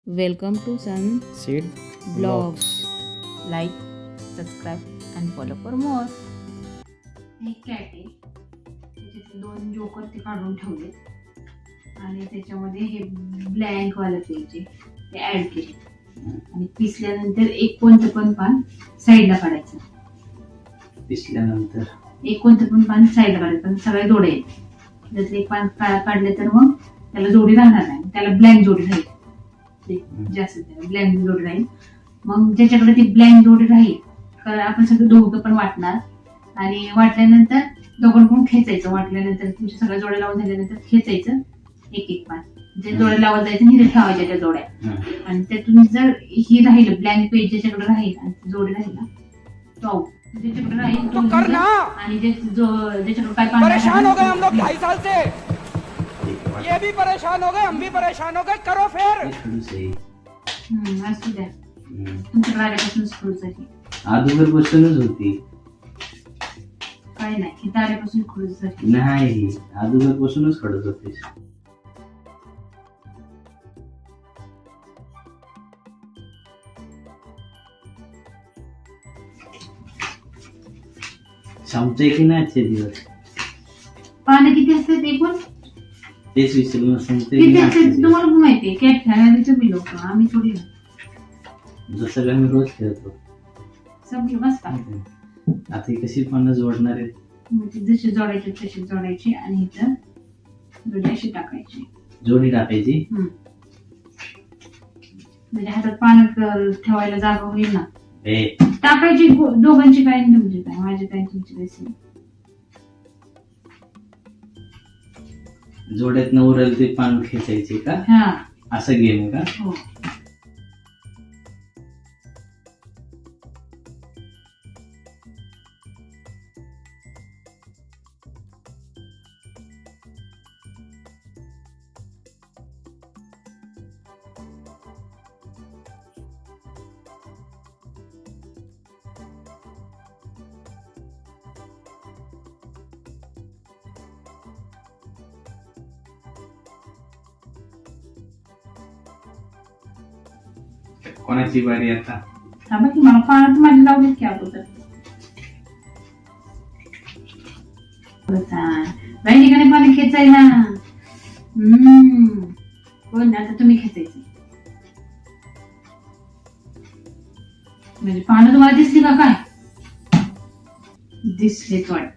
Welcome to Sun Seed Vlogs. Like, subscribe and follow for more. एक cat आहे त्याच्यातले 2 joker ते काढून ठेवलेत आणि त्याच्यामध्ये हे ब्लँक वाला पेज आहे ते ऍड केले आणि पिसल्यानंतर एक कोणतं पण पान साईडला काढायचं. पिसल्यानंतर एक कोणतं पण पान साईडला काढायचं पण सगळे जोडे आहेत. जर एक पान काढले तर मग त्याला जोडी राहणार नाही, त्याला ब्लँक जोडी राहील. ते जास्त त्याला ब्लँक जोडी राहील. मग ज्याच्याकडे ती ब्लँक जोडी राहील तर आपण सगळं दोघं पण वाटणार आणि वाटल्यानंतर दोघांकडून खेचायचं. वाटल्यानंतर तुमच्या सगळ्या जोड्या लावून झाल्यानंतर खेचायचं एक एक पान. जे जोड्या लावत जायचं निरे ठेवायच्या त्या जोड्या आणि त्यातून जर ही राहील ब्लँक पेज ज्याच्याकडे राहील आणि ती जोडी राहील ना तो ज्याच्याकडे राहील तो करना आणि ज्याच्याकडे काय पान परेशान हो गए हम लोग 2.5 साल से, ये भी परेशान हो गए, हम भी परेशान हो गए, करो फिर. असू द्या. तुमच्याकडे आल्यापासून खडूसाची अगोदर बसूनच होती. काय नाही इथं आल्यापासून खडूसाची नाही, अगोदर बसूनच खडत होती. संपते की नाही आजचे दिवस? पानं किती असतात एकूण तेच विसरून संपते की किती नाही असतात आजचे दिवस? तुम्हाला पण माहितीये. कॅट खेळायला तुम्ही लोक आम्ही थोडी ना. जसं काय मी रोज खेळतो. संपलं बस का. आता ही कशी पानं जोडणार आहे? म्हणजे जशी जोडायची तशी जोडायची आणि इथं जोडी अशी टाकायची. जोडी टाकायची. म्हणजे हातात पानं ठेवायला जागा होईल ना. ए टाकायची दोघांची काय आणि तुमची काय, माझी काय तुमची काय सेम. जोड्यात न उरल ते पान खेचायचे का? हा असं गेम आहे का? हो. कोणाची बारी आता? थांबा की मला पाण्यात माझी लावलीत की अगोदर. बाई ठिकाणी पाणी खेचायला. कोण आता तुम्ही खेचायचं. म्हणजे पानं तुम्हाला दिसली का काय? दिसलेच वाटत.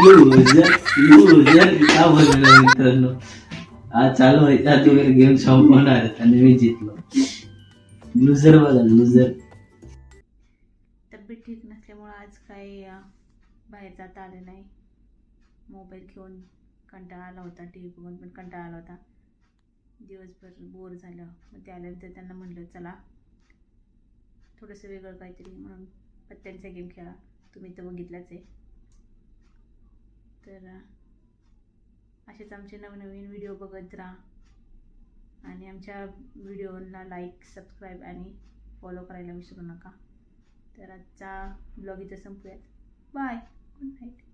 लूजर का बनलं मित्रांनो? आज चालू व्हायच्या आधी वगैरे गेम संपवणार आहेत आणि मी जिंकलो. लुजर बघा, लुजर. तब्येत ठीक नसल्यामुळे आज काही बाहेर जाता आलं नाही. मोबाईल घेऊन कंटाळा आला होता, टी व्ही बघून पण कंटाळा आला होता. दिवसभर बोर झालं. मग ते आल्यानंतर त्यांना म्हणलं चला थोडंसं वेगळं काहीतरी म्हणून पत्त्यांचा गेम खेळा. तुम्ही तर बघितलाच आहे. तर असेच आमचे नवनवीन व्हिडिओ बघत राहा आणि आमच्या व्हिडिओला लाईक, सबस्क्राईब आणि फॉलो करायला विसरू नका. तर आजचा ब्लॉग इथं संपूयात. Bye, good night.